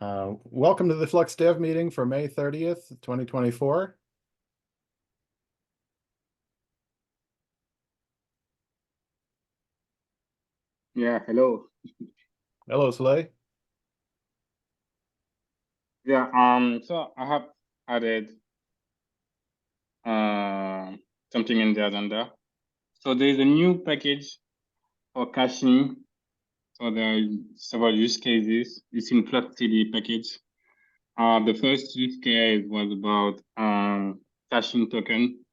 Welcome to the Flux Dev Meeting for May 30th, 2024. Yeah, hello. Hello, Slay. Yeah, so I have added something in the agenda. So there is a new package for caching. So there are several use cases. It's in Flux CD package. The first use case was about caching token.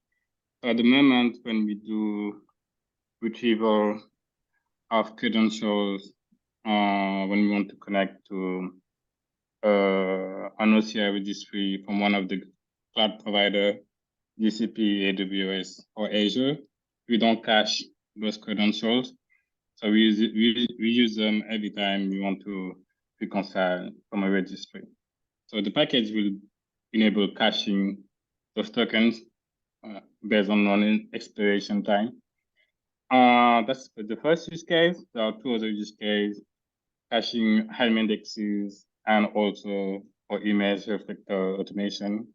So at the moment, when we do retrieval of credentials, when we want to connect to an OCI registry from one of the cloud provider, GCP, AWS, or Azure, we don't cache those credentials. So we use them every time we want to reconcile from a registry. So the package will enable caching those tokens based on expiration time. That's the first use case. There are two other use cases: caching Helm indexes and also for image reflector automation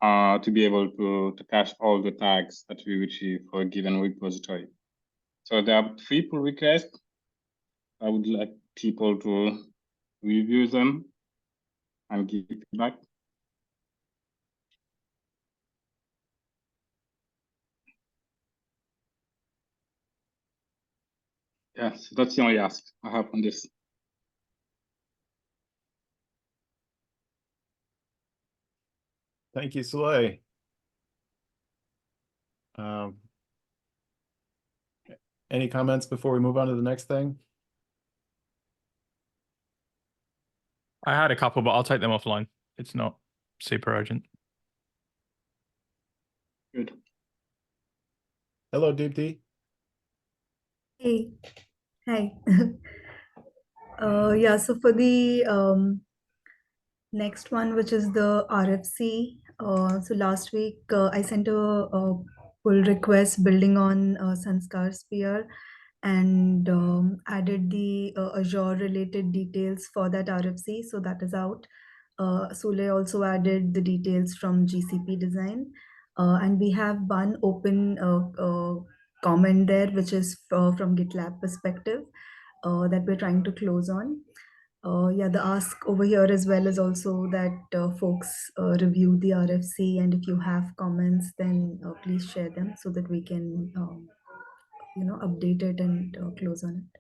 to be able to cache all the tags that we retrieve for a given repository. So there are 3 pull requests. I would like people to review them and give feedback. Yes, that's the only ask I have on this. Thank you, Slay. Any comments before we move on to the next thing? I had a couple, but I'll take them offline. It's not super urgent. Good. Hello, Deepti. Hey, hi. Yeah, so for the next one, which is the RFC, so last week I sent a pull request building on Sanskar Sphere and added the Azure related details for that RFC. So that is out. Sule also added the details from GCP design. And we have one open comment there, which is from GitLab perspective that we're trying to close on. Yeah, the ask over here as well is also that folks review the RFC, and if you have comments, then please share them so that we can, update it and close on it.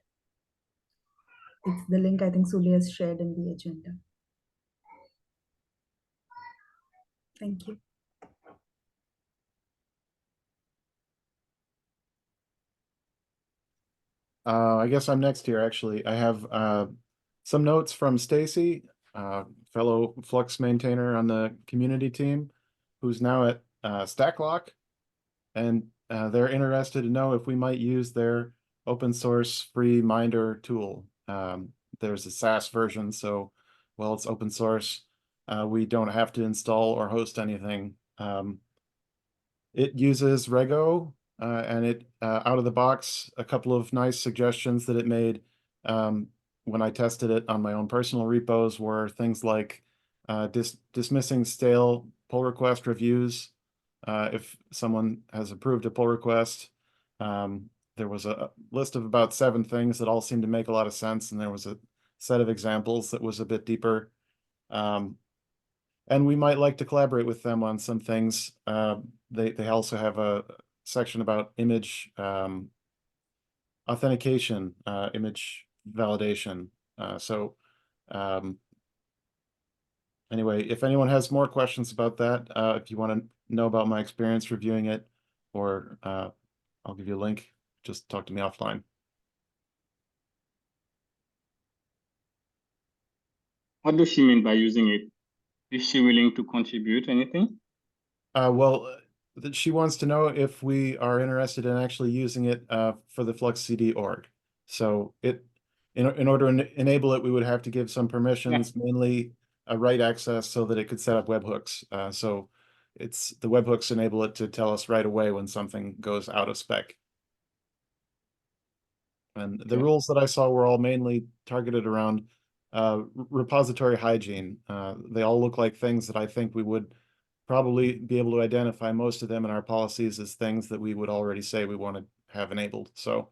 It's the link I think Suli has shared in the agenda. Thank you. I guess I'm next here, actually. I have some notes from Stacy, fellow Flux maintainer on the community team, who's now at Stacklock, and they're interested to know if we might use their open source free Minder tool. There's a SaaS version, so while it's open source, we don't have to install or host anything. It uses Rego, and it out of the box, a couple of nice suggestions that it made when I tested it on my own personal repos were things like dismissing stale pull request reviews. If someone has approved a pull request, there was a list of about 7 things that all seemed to make a lot of sense, and there was a set of examples that was a bit deeper. And we might like to collaborate with them on some things. They also have a section about image authentication, image validation. Anyway, if anyone has more questions about that, if you want to know about my experience reviewing it, or I'll give you a link, just talk to me offline. What does she mean by using it? Is she willing to contribute anything? Well, she wants to know if we are interested in actually using it for the Flux CD org. So in order to enable it, we would have to give some permissions, mainly a write access so that it could set up webhooks. So the webhooks enable it to tell us right away when something goes out of spec. And the rules that I saw were all mainly targeted around repository hygiene. They all look like things that I think we would probably be able to identify most of them in our policies as things that we would already say we want to have enabled. So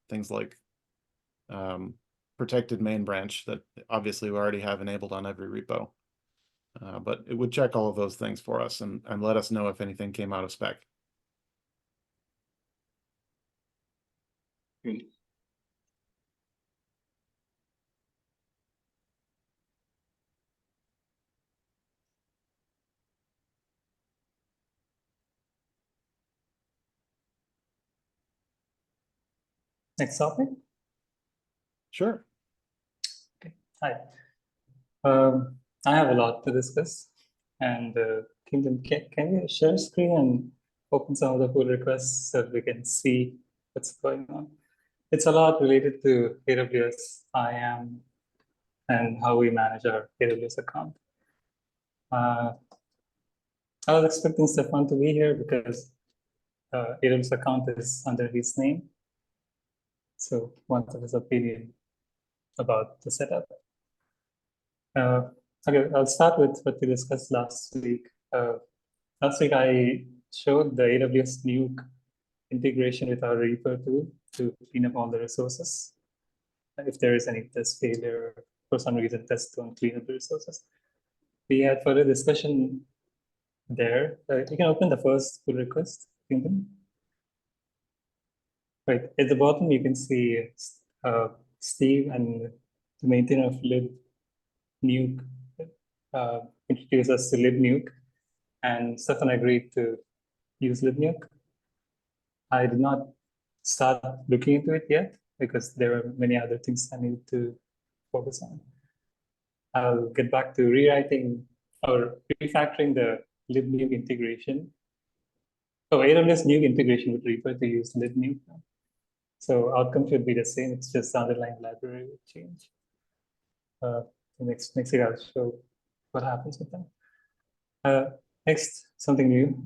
things like protected main branch that obviously we already have enabled on every repo. But it would check all of those things for us and let us know if anything came out of spec. Good. Next topic. Sure. Hi. I have a lot to discuss, and Kingdom, can you share screen and open some of the pull requests so we can see what's going on? It's a lot related to AWS IAM and how we manage our AWS account. I was expecting Stefan to be here because AWS account is under his name. So wanted his opinion about the setup. Okay, I'll start with what we discussed last week. Last week I showed the AWS Nuke integration with our Reaper tool to clean up all the resources. If there is any test failure, for some reason tests don't clean up the resources. We had further discussion there. You can open the first pull request. Right, at the bottom you can see Steve and the maintainer of libnuke introduced us to libnuke, and Stefan agreed to use libnuke. I did not start looking into it yet because there are many other things I need to focus on. I'll get back to rewriting or refactoring the libnuke integration. So AWS Nuke integration would refer to use libnuke. So outcome should be the same. It's just the underlying library will change. Next year I'll show what happens with them. Next, something new.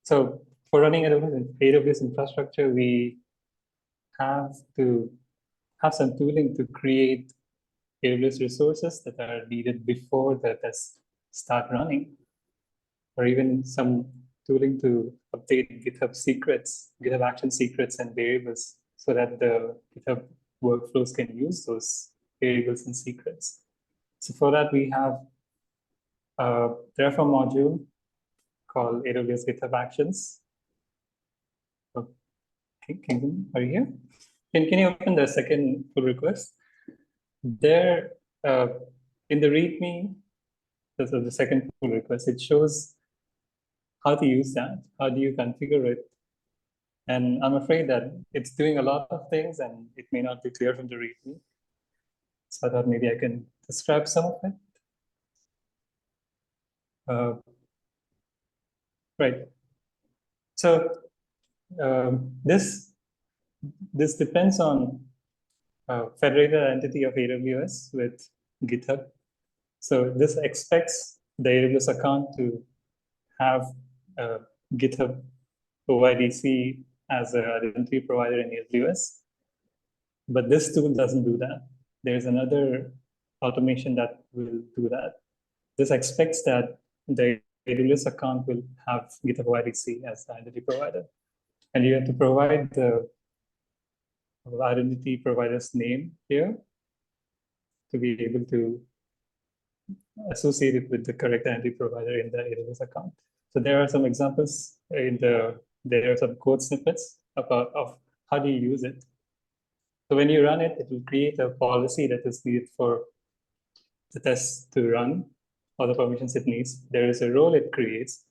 So for running AWS infrastructure, we have to have some tooling to create AWS resources that are needed before the tests start running, or even some tooling to update GitHub secrets, GitHub action secrets and variables so that the GitHub workflows can use those variables and secrets. So for that, we have a Terraform module called AWS GitHub Actions. Okay, Kingdom, are you here? Can you open the second pull request? There, in the README, the second pull request, it shows how to use that, how do you configure it. And I'm afraid that it's doing a lot of things and it may not be clear from the README. So I thought maybe I can describe some of it. Right. So this depends on federated identity of AWS with GitHub. So this expects the AWS account to have GitHub OIDC as an identity provider in AWS. But this tool doesn't do that. There's another automation that will do that. This expects that the AWS account will have GitHub OIDC as the identity provider. And you have to provide the identity provider's name here to be able to associate it with the correct identity provider in the AWS account. So there are some examples there are some code snippets of how do you use it. So when you run it, it will create a policy that is needed for the test to run, or the permissions it needs. There is a role it creates,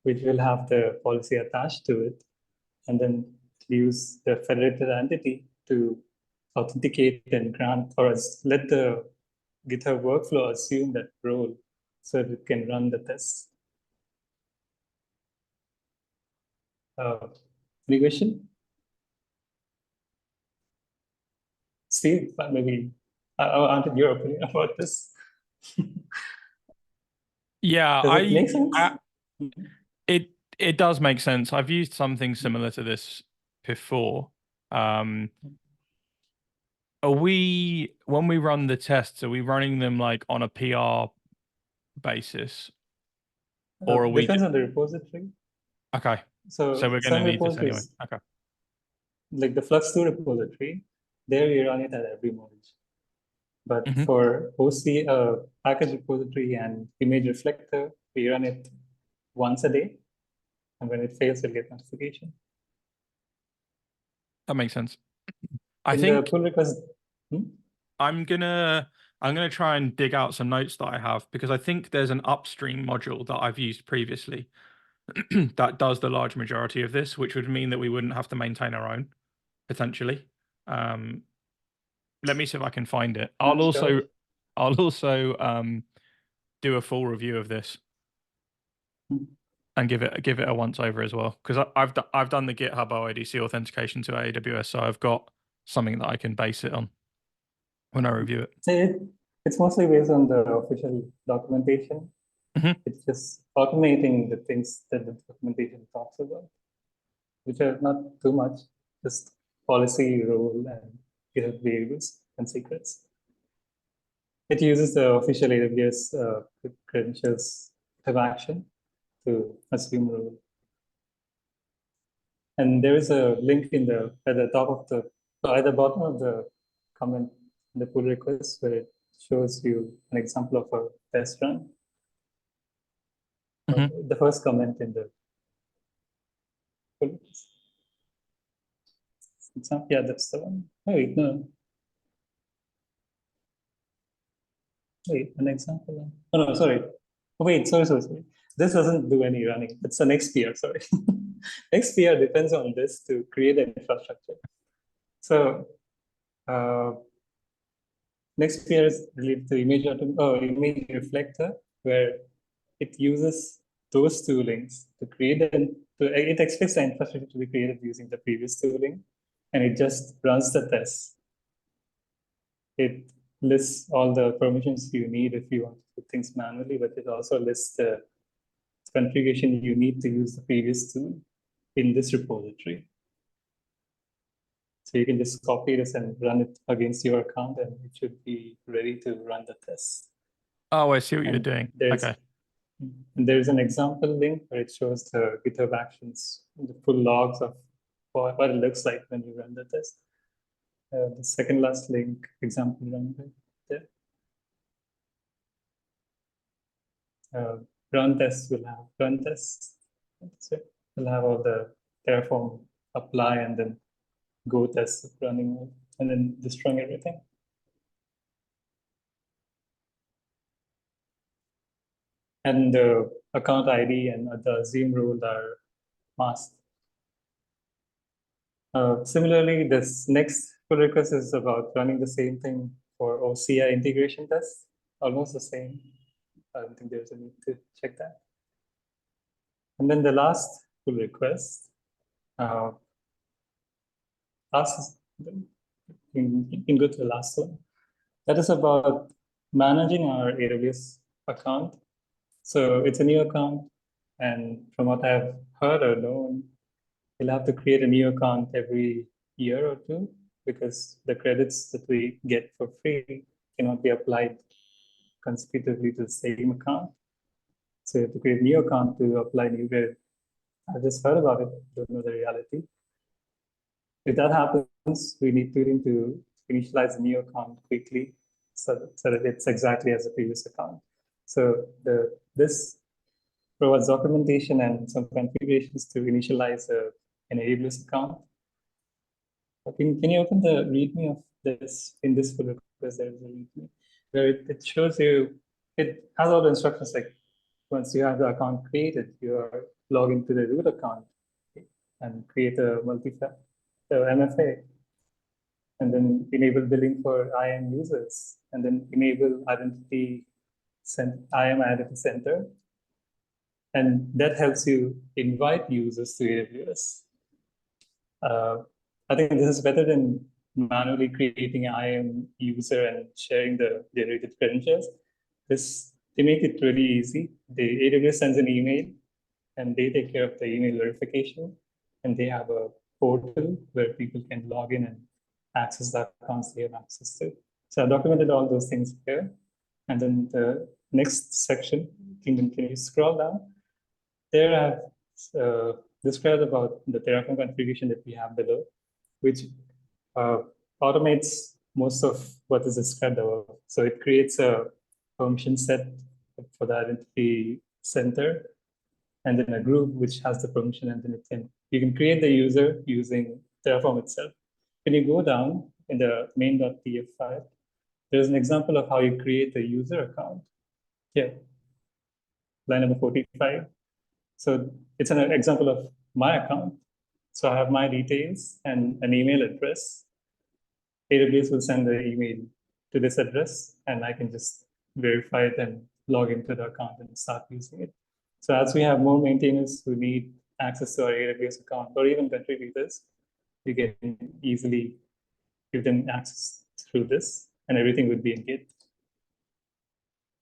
which will have the policy attached to it, and then use the federated entity to authenticate and grant, or let the GitHub workflow assume that role so that it can run the test. Any question? Steve, maybe I wanted your opinion about this. Yeah, Does it make sense? It does make sense. I've used something similar to this before. when we run the tests, are we running them like on a PR basis? Or are we Depends on the repository. okay? So So we're some gonna need this anyway. repositories, Okay. like the Flux 2 repository, there we run it at every merge. But Mhm. for OC, package repository and image reflector, we run it once a day. And when it fails, we'll get notification. That makes sense. I In think the pull request, I'm gonna try and dig out some notes that I have, because I think there's an upstream module that I've used previously that does the large majority of this, which would mean that we wouldn't have to maintain our own potentially. Let me see if I can find it. I'll sure. also do a full review of this Hmm. and give it a once over as well, because I've done the GitHub OIDC authentication to AWS, so I've got something that I can base it on when I review it. It's mostly based on the official documentation. Mhm. It's just automating the things that the documentation talks about, which are not too much, just policy, rule, and GitHub variables and secrets. It uses the official AWS credentials of action to assume rule. And there is a link at the top of at the bottom of the comment in the pull request, where it shows you an example of a test run. Mhm. The first comment in the pull request. Yeah, that's the one. Oh, wait, no. Wait, an example. Oh, no, sorry. Oh, wait, sorry. This doesn't do any running. It's an XPR, sorry. XPR depends on this to create an infrastructure. So next pair is related to image reflector, where it uses those toolings to create it expects the infrastructure to be created using the previous tooling, and it just runs the test. It lists all the permissions you need if you want to do things manually, but it also lists the configuration you need to use the previous tool in this repository. So you can just copy this and run it against your account, and it should be ready to run the test. Oh, I see what you're And doing. Okay. And there's an example link where it shows the GitHub Actions, the full logs of what it looks like when you run the test. The second last link, example run right there. Run tests will have run tests. So we'll have all the Terraform apply and then go tests running and then destroying everything. And the account ID and the Zoom rule are masked. Similarly, this next pull request is about running the same thing for OCI integration tests, almost the same. I don't think there's a need to check that. And then the last pull request, you can go to the last one. That is about managing our AWS account. So it's a new account, and from what I've heard or known, you'll have to create a new account every year or two, because the credits that we get for free cannot be applied consecutively to the same account. So you have to create a new account to apply new credit. I just heard about it, don't know the reality. If that happens, we need to initialize a new account quickly so that it's exactly as the previous account. So this provides documentation and some configurations to initialize an AWS account. Can you open the README of this in this folder, because there is a README where it shows you, it has all the instructions, like once you have the account created, you are log into the root account and create a MFA, and then enable billing for IAM users, and then enable IAM identity center, and that helps you invite users to AWS. I think this is better than manually creating an IAM user and sharing the generated credentials. They make it really easy. The AWS sends an email, and they take care of the email verification, and they have a portal where people can log in and access the accounts they have access to. So I documented all those things here. And then the next section, can you scroll down? There I have described about the Terraform configuration that we have below, which automates most of what is described above. So it creates a permission set for the identity center, and then a group which has the permission, and then you can create the user using Terraform itself. When you go down in the main.pf file, there's an example of how you create a user account. Here, line number 45. So it's an example of my account. So I have my details and an email address. AWS will send the email to this address, and I can just verify it and log into the account and start using it. So as we have more maintainers who need access to our AWS account, or even contributors, we can easily give them access through this, and everything would be in Git.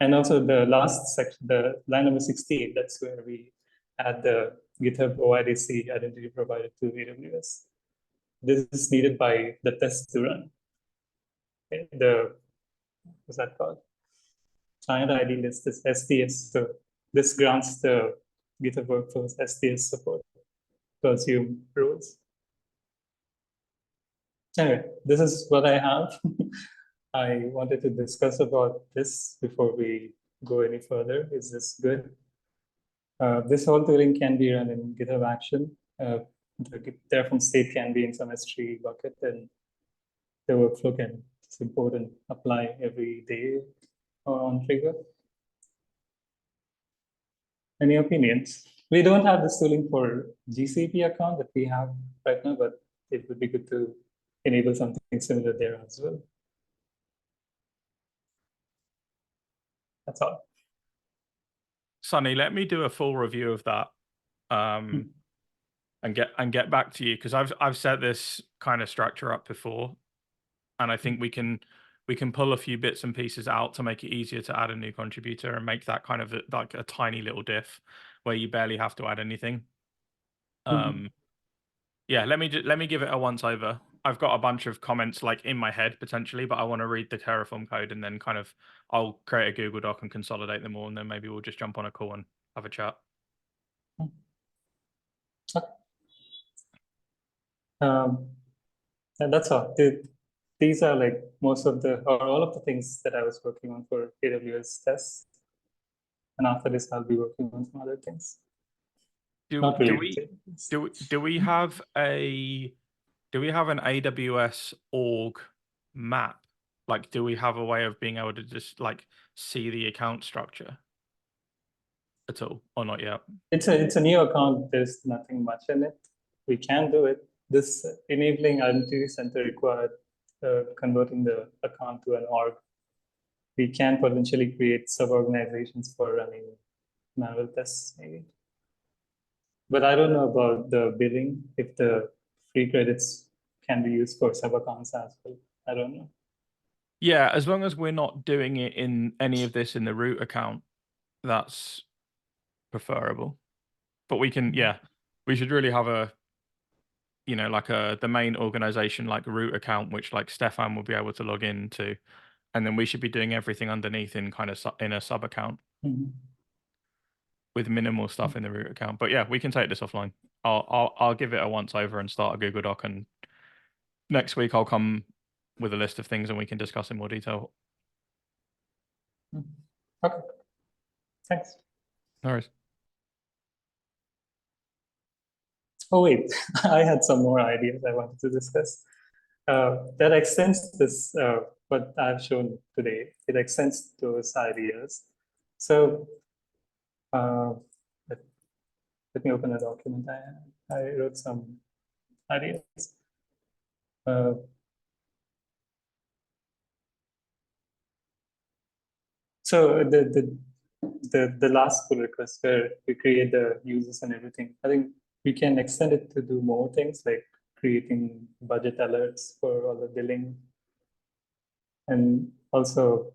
And also the last section, the line number 68, that's where we add the GitHub OIDC identity provided to AWS. This is needed by the test to run. Okay, what's that called? Client ID list is STS. So this grants the GitHub workflows STS support to assume rules. Anyway, this is what I have. I wanted to discuss about this before we go any further. Is this good? This whole tooling can be run in GitHub Action. The Terraform state can be in some S3 bucket, and the workflow can just import and apply every day or on trigger. Any opinions? We don't have this tooling for GCP account that we have right now, but it would be good to enable something similar there as well. That's all. Sunny, let me do a full review of that, and get back to you, because I've set this kind of structure up before, and I think we can pull a few bits and pieces out to make it easier to add a new contributor and make that kind of like a tiny little diff where you barely have to add anything. Yeah, let me give it a once over. I've got a bunch of comments like in my head potentially, but I want to read the Terraform code, and then kind of I'll create a Google Doc and consolidate them all, and then maybe we'll just jump on a call and have a chat. And that's all. These are like most of the, or all of the things that I was working on for AWS tests. And after this, I'll be working on some other things. Do we have an AWS org map? Like, do we have a way of being able to just like see the account structure at all, or not yet? It's a new account. There's nothing much in it. We can do it. This enabling identity center required converting the account to an org. We can potentially create sub-organizations for running manual tests, maybe. But I don't know about the billing, if the free credits can be used for sub-accounts as well. I don't know. Yeah, as long as we're not doing it in any of this in the root account, that's preferable. But we can, yeah, we should really have a, you know, like the main organization, like root account, which like Stefan will be able to log into, and then we should be doing everything underneath in kind of in a sub account with minimal stuff in the root account. But yeah, we can take this offline. I'll give it a once over and start a Google Doc, and next week I'll come with a list of things and we can discuss in more detail. Okay, thanks. No worries. Oh wait, I had some more ideas I wanted to discuss. That extends this, what I've shown today, it extends those ideas. So let me open a document. I wrote some ideas. So the last pull request where we create the users and everything, I think we can extend it to do more things like creating budget alerts for all the billing, and also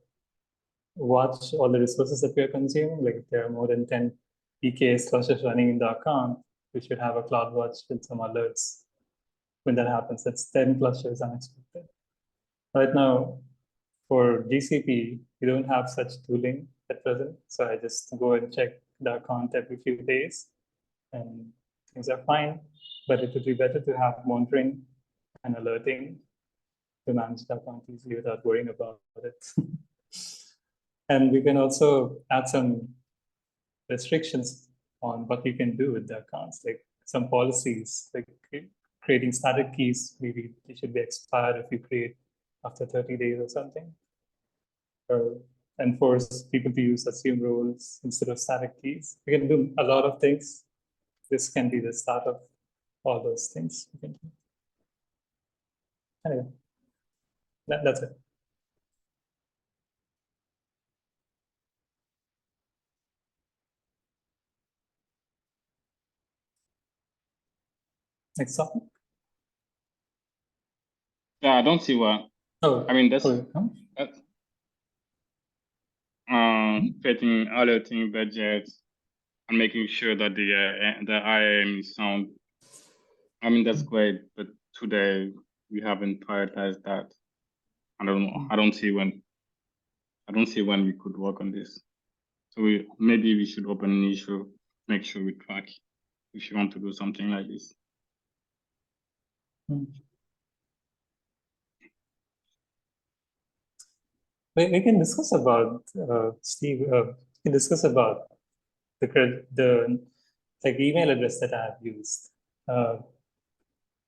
watch all the resources that we are consuming. Like if there are more than 10 EKS clusters running in the account, we should have a CloudWatch with some alerts when that happens. That's 10 clusters unexpected. Right now, for GCP, we don't have such tooling at present. So I just go and check the account every few days and things are fine. But it would be better to have monitoring and alerting to manage the account easily without worrying about it. And we can also add some restrictions on what you can do with the accounts, like some policies, like creating static keys. Maybe they should be expired if you create after 30 days or something, or enforce people to use assume roles instead of static keys. We can do a lot of things. This can be the start of all those things we can do. Anyway, that's it. Next topic. Yeah, I don't see why. Oh, I mean, that's huh? creating alerting budgets and making sure that the IAM is sound. I mean, that's great, but today we haven't prioritized that. I don't know. I don't see when we could work on this. So maybe we should open an issue, make sure we track if you want to do something like this. We can discuss about Steve. We can discuss about the like email address that I have used. I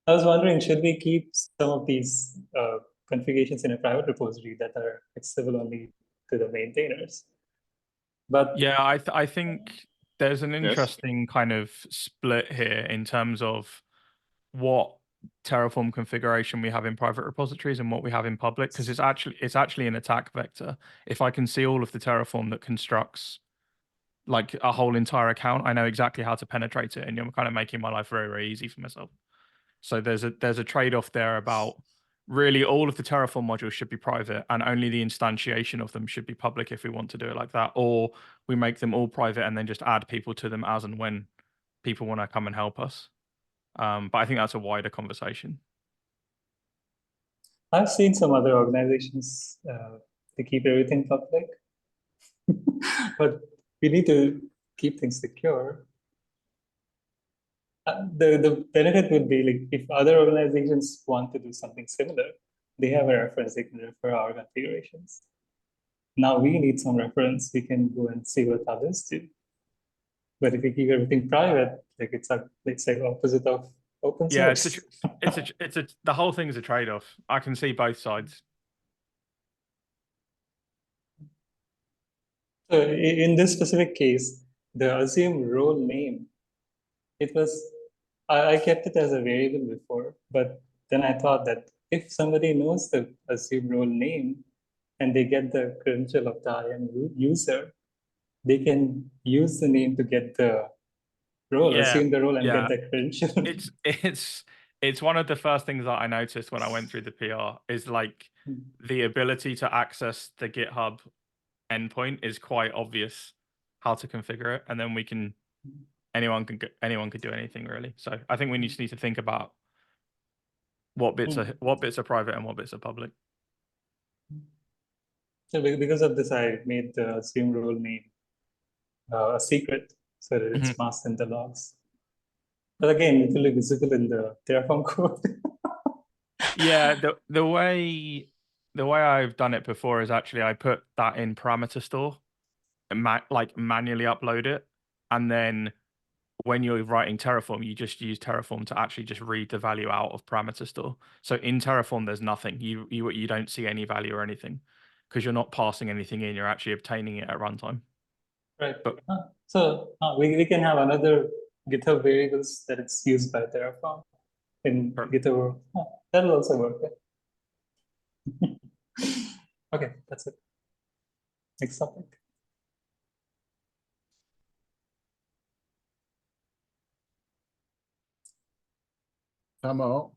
was wondering, should we keep some of these configurations in a private repository that are accessible only to the maintainers? But yeah, I think there's an Yes. interesting kind of split here in terms of what Terraform configuration we have in private repositories and what we have in public, because it's actually an attack vector. If I can see all of the Terraform that constructs like a whole entire account, I know exactly how to penetrate it, and you're kind of making my life very, very easy for myself. So there's a trade-off there about really all of the Terraform modules should be private and only the instantiation of them should be public if we want to do it like that, or we make them all private and then just add people to them as and when people want to come and help us. But I think that's a wider conversation. I've seen some other organizations to keep everything public, but we need to keep things secure. The benefit would be like if other organizations want to do something similar, they have a reference, they can refer our configurations. Now we need some reference, we can go and see what others do. But if we keep everything private, like it's like opposite of open Yeah, source. the whole thing is a trade-off. I can see both sides. So in this specific case, the assume role name, it was, I kept it as a variable before, but then I thought that if somebody knows the assume role name and they get the credential of the IAM user, they can use the name to get the role, Yeah, assume the role and yeah. get the credential. It's one of the first things that I noticed when I went through the PR is like the ability to access the GitHub endpoint is quite obvious how to configure it, and then anyone could do anything really. So I think we just need to think about what bits are private and what bits are public. So because of this, I made the assume role name a secret so that it's masked in the logs. But again, it will be visible in the Terraform code. Yeah, the way I've done it before is actually I put that in parameter store and manually upload it, and then when you're writing Terraform, you just use Terraform to actually just read the value out of parameter store. So in Terraform, there's nothing. You don't see any value or anything because you're not passing anything in. You're actually obtaining it at runtime. Right. So we can have another GitHub variables that it's used by Terraform in GitHub. That'll also work. Okay, that's it. Next topic. Tomo.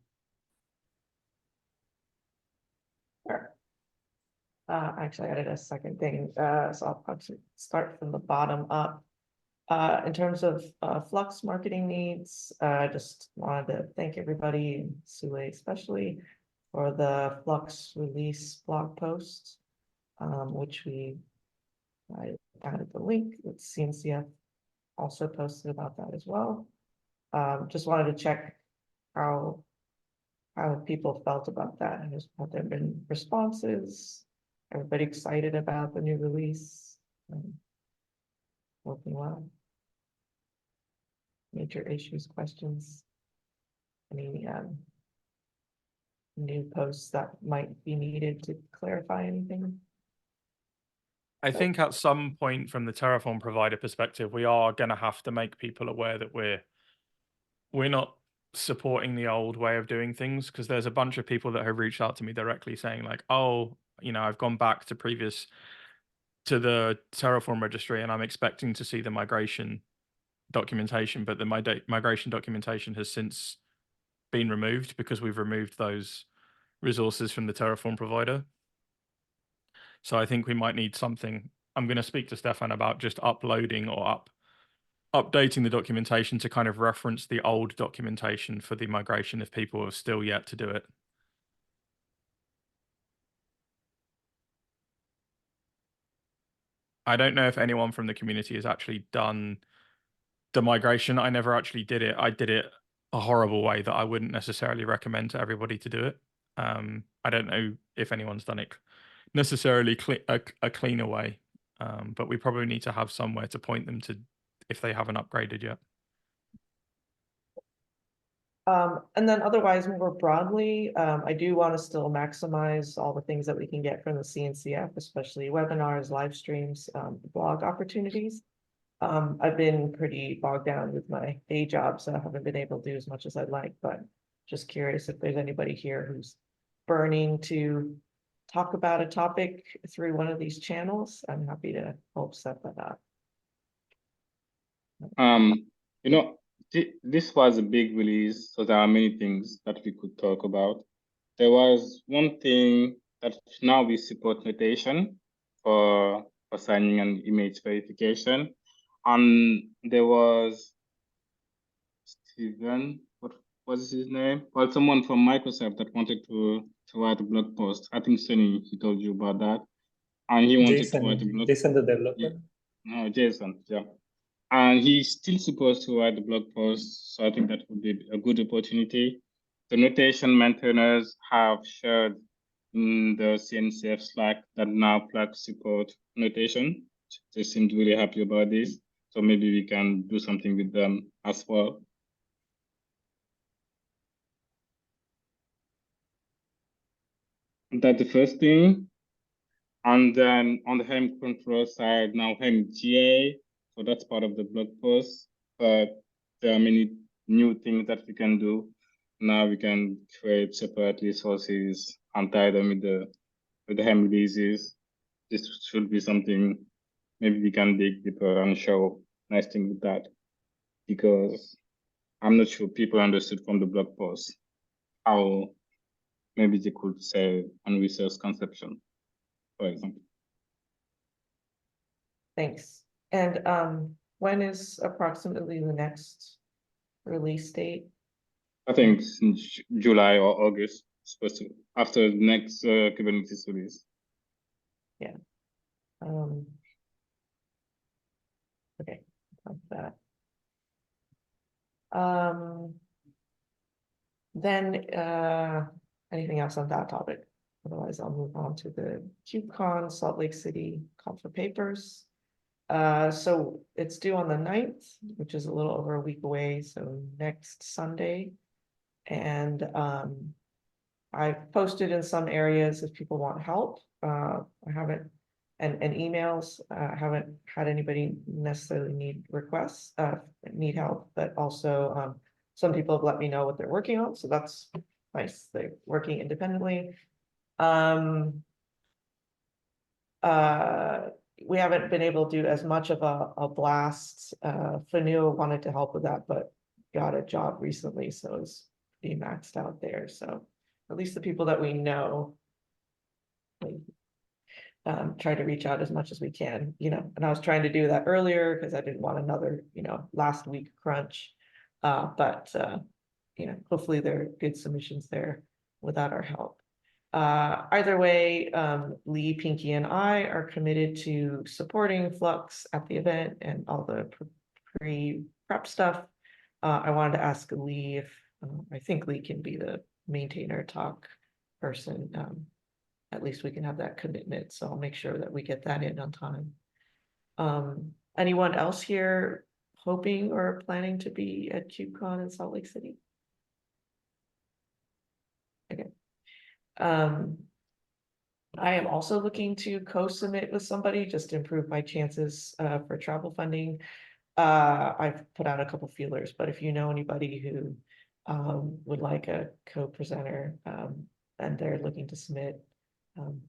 Actually, I did a second thing. So I'll probably start from the bottom up. In terms of Flux marketing needs, I just wanted to thank everybody, and Sule especially, for the Flux release blog post, which I added the link that CNCF also posted about that as well. Just wanted to check how people felt about that. Have there been responses? Everybody excited about the new release? Working well. Major issues, questions? Any new posts that might be needed to clarify anything? I think at some point from the Terraform provider perspective, we are going to have to make people aware that we're not supporting the old way of doing things, because there's a bunch of people that have reached out to me directly saying like, oh, I've gone back to the Terraform registry and I'm expecting to see the migration documentation, but the migration documentation has since been removed because we've removed those resources from the Terraform provider. So I think we might need something. I'm going to speak to Stefan about just uploading or updating the documentation to kind of reference the old documentation for the migration if people have still yet to do it. I don't know if anyone from the community has actually done the migration. I never actually did it. I did it a horrible way that I wouldn't necessarily recommend to everybody to do it. I don't know if anyone's done it necessarily a cleaner way, but we probably need to have somewhere to point them to if they haven't upgraded yet. And then otherwise, more broadly, I do want to still maximize all the things that we can get from the CNCF, especially webinars, live streams, blog opportunities. I've been pretty bogged down with my day job, so I haven't been able to do as much as I'd like, but just curious if there's anybody here who's burning to talk about a topic through one of these channels. I'm happy to help set that up. This was a big release, so there are many things that we could talk about. There was one thing that now we support notation for signing an image verification. And there was Steven, what was his name? Well, someone from Microsoft that wanted to write a blog post. I think Sonny, he told you about that. And he wanted to write a blog post. Jason, the developer? Yeah. No, Jason, yeah. And he's still supposed to write the blog post, so I think that would be a good opportunity. The notation maintainers have shared in the CNCF Slack that now Flux support notation. They seemed really happy about this, so maybe we can do something with them as well. That's the first thing. And then on the Helm control side, now Helm GA, so that's part of the blog post, but there are many new things that we can do. Now we can create separate resources and tie them with the Helm releases. This should be something maybe we can dig deeper and show nice thing with that, because I'm not sure people understood from the blog post how maybe they could say on resource conception, for example. Thanks. And when is approximately the next release date? I think it's in July or August, supposed to, after the next Kubernetes release. Yeah. Okay, like that. Then anything else on that topic? Otherwise, I'll move on to the KubeCon Salt Lake City call for papers. So it's due on the 9th, which is a little over a week away, so next Sunday. And I've posted in some areas if people want help. I haven't, and emails, I haven't had anybody necessarily need requests, need help, but also some people have let me know what they're working on, so that's nice. They're working independently. We haven't been able to do as much of a blast. Fanu wanted to help with that, but got a job recently, so it's pretty maxed out there. So at least the people that we know try to reach out as much as we can, and I was trying to do that earlier because I didn't want another, last week crunch. But hopefully there are good submissions there without our help. Either way, Lee, Pinky, and I are committed to supporting Flux at the event and all the pre-prep stuff. I wanted to ask Lee if, I think Lee can be the maintainer talk person. At least we can have that commitment, so I'll make sure that we get that in on time. Anyone else here hoping or planning to be at KubeCon in Salt Lake City? Okay. I am also looking to co-submit with somebody just to improve my chances for travel funding. I've put out a couple feelers, but if you know anybody who would like a co-presenter and they're looking to submit,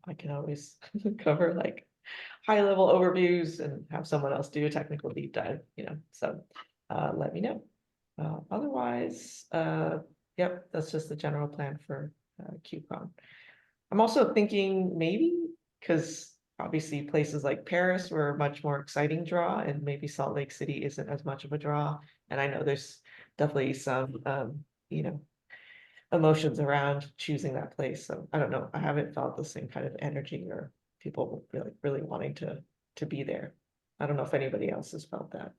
I can always cover like high-level overviews and have someone else do a technical deep dive, so let me know. Otherwise, yep, that's just the general plan for KubeCon. I'm also thinking maybe, because obviously places like Paris were a much more exciting draw, and maybe Salt Lake City isn't as much of a draw. And I know there's definitely some, emotions around choosing that place. So I don't know. I haven't felt the same kind of energy or people really wanting to be there. I don't know if anybody else has felt that.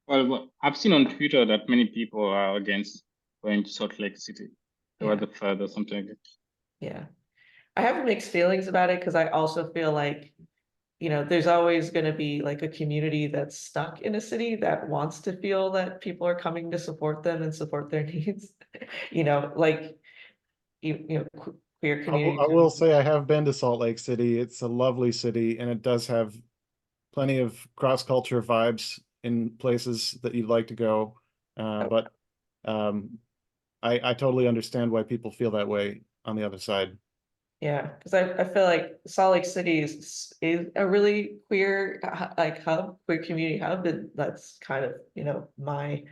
Well, I've seen on Twitter that many people are against going to Salt Lake City. Or Yeah. the further something like that. Yeah. I have mixed feelings about it because I also feel like, there's always going to be like a community that's stuck in a city that wants to feel that people are coming to support them and support their needs. Like, queer community. I will say I have been to Salt Lake City. It's a lovely city, and it does have plenty of cross-culture vibes in places that you'd like to go. But I totally understand why people feel that way on the other side. Yeah, because I feel like Salt Lake City is a really queer queer community hub, and that's kind of my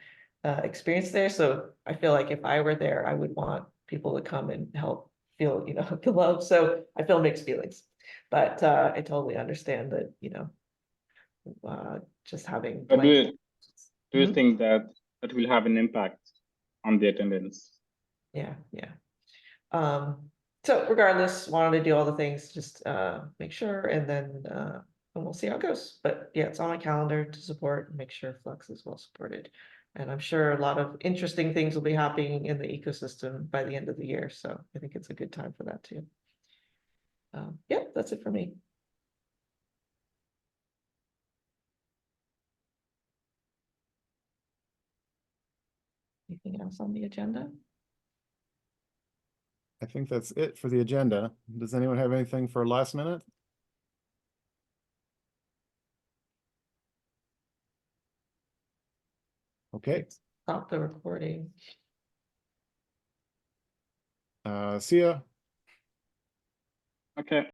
experience there. So I feel like if I were there, I would want people to come and help feel the love. So I feel mixed feelings, but I totally understand that just having. But do you Mhm. think that will have an impact on the attendance? Yeah. So regardless, wanted to do all the things, just make sure, and then we'll see how it goes. But yeah, it's on my calendar to support and make sure Flux is well supported. And I'm sure a lot of interesting things will be happening in the ecosystem by the end of the year. So I think it's a good time for that too. Yeah, that's it for me. Anything else on the agenda? I think that's it for the agenda. Does anyone have anything for last minute? Okay. Stop the recording. See ya. Okay.